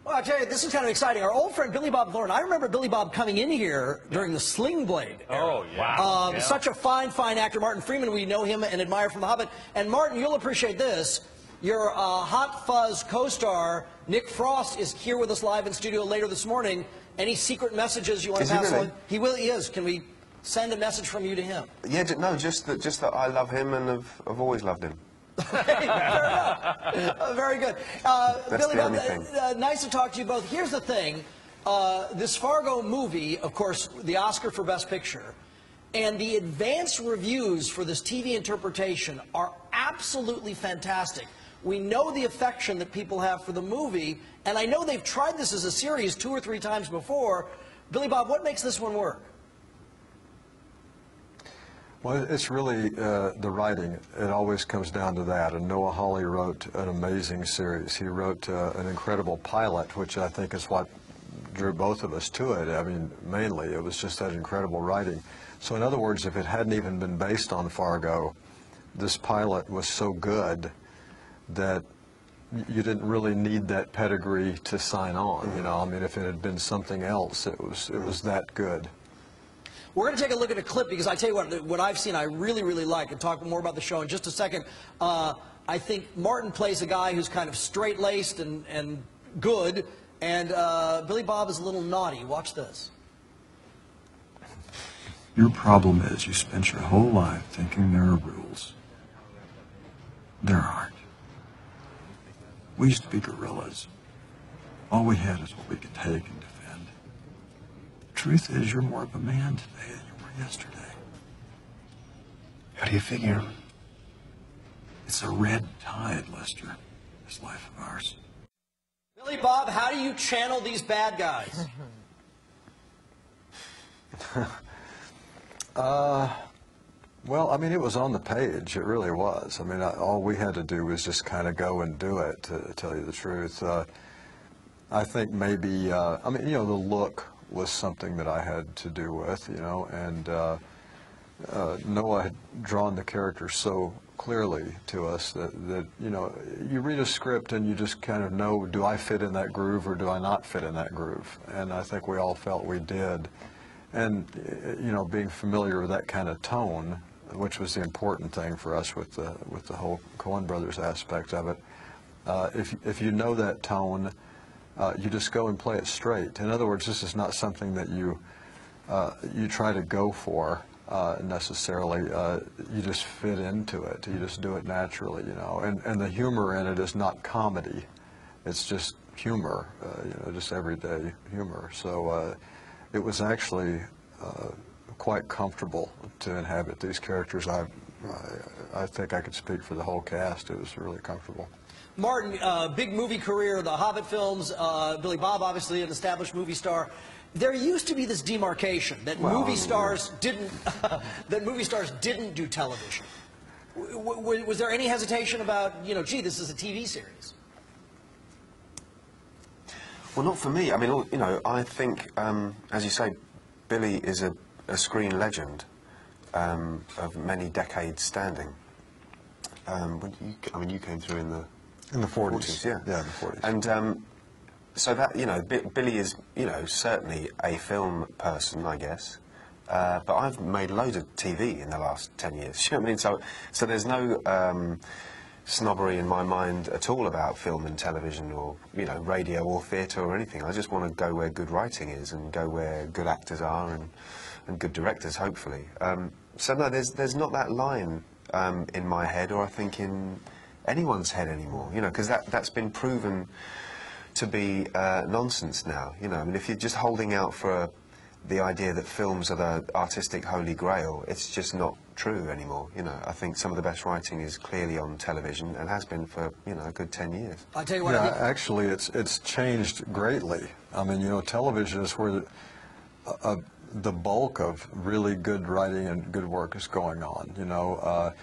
Well, I tell you, this is kind of exciting. Our old friend Billy Bob Thornton. I remember Billy Bob coming in here during the Sling Blade era. Oh, wow. Such a fine, fine actor. Martin Freeman, we know him and admire from The Hobbit. And Martin, you'll appreciate this. Your Hot Fuzz co-star, Nick Frost, is here with us live in studio later this morning. Any secret messages you want to pass on? He is. Can we send a message from you to him? Yeah, no, just that I love him and I've always loved him. Fair enough. Very good. Billy Bob, nice to talk to you both. Here's the thing. This Fargo movie, of course, the Oscar for Best Picture, and the advanced reviews for this TV interpretation are absolutely fantastic. We know the affection that people have for the movie, and I know they've tried this as a series 2 or 3 times before. Billy Bob, what makes this one work? Well, it's really the writing. It always comes down to that. And Noah Hawley wrote an amazing series. He wrote an incredible pilot, which I think is what drew both of us to it. I mean, mainly, it was just that incredible writing. So in other words, if it hadn't even been based on Fargo, this pilot was so good that you didn't really need that pedigree to sign on. You know, I mean, if it had been something else, it was that good. We're going to take a look at a clip because I tell you what I've seen I really, really like, and talk more about the show in just a second. I think Martin plays a guy who's kind of straight-laced and good, and Billy Bob is a little naughty. Watch this. Your problem is you spent your whole life thinking there are rules. There aren't. We used to be gorillas. All we had is what we could take and defend. The truth is, you're more of a man today than you were yesterday. How do you figure? It's a red tide, Lester, this life of ours. Billy Bob, how do you channel these bad guys? Well, I mean, it was on the page. It really was. I mean, all we had to do was just kind of go and do it, to tell you the truth. I think maybe, I mean, you know, the look was something that I had to do with, you know, and Noah had drawn the character so clearly to us that, you know, you read a script and you just kind of know, do I fit in that groove or do I not fit in that groove? And I think we all felt we did. And, you know, being familiar with that kind of tone, which was the important thing for us with the whole Coen Brothers aspect of it, if you know that tone, you just go and play it straight. In other words, this is not something that you try to go for necessarily. You just fit into it. You just do it naturally, you know. And the humor in it is not comedy. It's just humor, you know, just everyday humor. So it was actually quite comfortable to inhabit these characters. I think I could speak for the whole cast. It was really comfortable. Martin, big movie career, the Hobbit films, Billy Bob, obviously an established movie star. There used to be this demarcation that movie stars didn't do television. Was there any hesitation about, you know, gee, this is a TV series? Well, not for me. I mean, you know, I think, as you say, Billy is a screen legend of many decades standing. I mean, you came through in the 40s, yeah. Yeah, in the 40s. And so that, you know, Billy is, you know, certainly a film person, I guess. But I've made loads of TV in the last 10 years. You know what I mean? So there's no snobbery in my mind at all about film and television or, you know, radio or theatre or anything. I just want to go where good writing is and go where good actors are and good directors, hopefully. So no, there's not that line in my head, or I think in anyone's head anymore, you know, because that's been proven to be nonsense now, you know. I mean, if you're just holding out for the idea that films are the artistic holy grail, it's just not true anymore, you know. I think some of the best writing is clearly on television and has been for, you know, a good 10 years. I tell you what, yeah, actually, it's changed greatly. I mean, you know, television is where the bulk of really good writing and good work is going on, you know,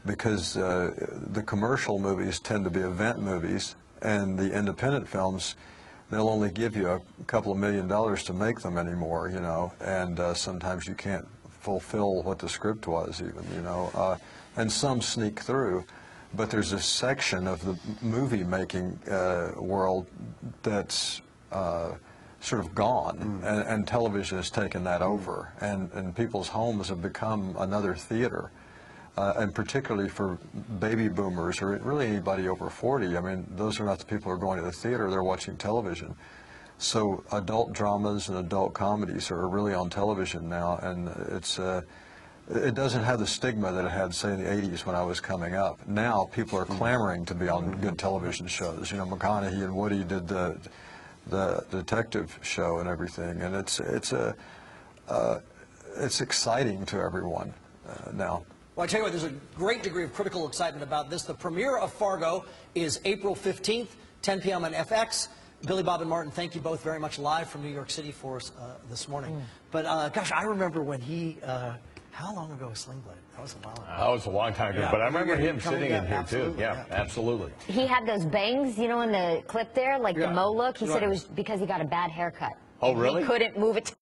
because the commercial movies tend to be event movies, and the independent films, they'll only give you a couple of $1 million to make them anymore, you know, and sometimes you can't fulfill what the script was even, you know, and some sneak through, but there's a section of the movie making world that's sort of gone, and television has taken that over, and people's homes have become another theater. And particularly for baby boomers, or really anybody over 40, I mean, those are not the people who are going to the theater, they're watching television. So adult dramas and adult comedies are really on television now, and it doesn't have the stigma that it had, say, in the 80s when I was coming up. Now people are clamoring to be on good television shows. You know, McConaughey and Woody did the detective show and everything, and it's exciting to everyone now. Well, I tell you what, there's a great degree of critical excitement about this. The premiere of Fargo is April 15th, 10 p.m. on FX. Billy, Bob, and Martin, thank you both very much live from New York City for us this morning. But, gosh, I remember when he, how long ago was Sling Blade? That was a while ago. That was a long time ago, Yeah. but I remember him Coming sitting up, in here, absolutely, too. Yeah, absolutely. He had those bangs, you know, in the clip there, like Yeah. the Mo look. He said Right. it was because he got a bad haircut. Oh, really? He couldn't move it